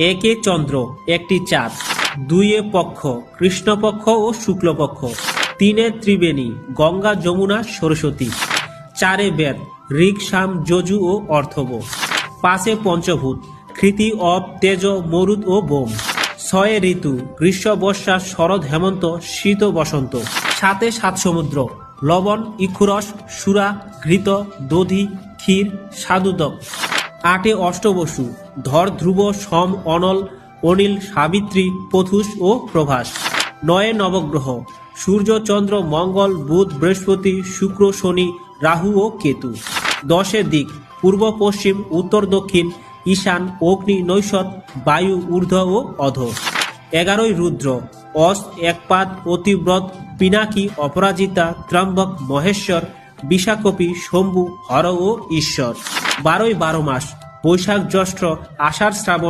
একে চন্দ্র একটি চাঁদ, দুইয়ে পক্ষ কৃষ্ণপক্ষ ও শুক্লপক্ষ, তিনে ত্রিবেণী গঙ্গা যমুনা সরস্বতী, চারে বেদ ঋক সাম যজু ও অর্থব, পাঁচে পঞ্চভূত কৃতি অপ তেজ মরুদ ও বোম, ছয়ে ঋতু গ্রীষ্ম বর্ষা শরৎ হেমন্ত শীত বসন্ত, সাতে সাত সমুদ্র লবণ ইক্ষুরস সুরা ঘৃত দধি ক্ষীর স্বাদুদক, আটে অষ্টবসু ধর ধ্রুব সম অনল অনিল সাবিত্রী পথুষ ও প্রভাস, নয়ে নবগ্রহ সূর্য চন্দ্র মঙ্গল বুধ বৃহস্পতি শুক্র শনি রাহু ও কেতু, দশে দিক পূর্ব পশ্চিম উত্তর দক্ষিণ ঈশান অগ্নি নৈষদ বায়ু ঊর্ধ্ব ও অধ, 11ই রুদ্র অস একপাদ অতিব্রত পিনাকি অপরাজিতা ত্রম্বক মহেশ্বর বিশাকপি শম্ভু হর ও ঈশ্বর, 12ই 12 মাস বৈশাখ জ্যৈষ্ঠ আষাঢ় শ্রাবণ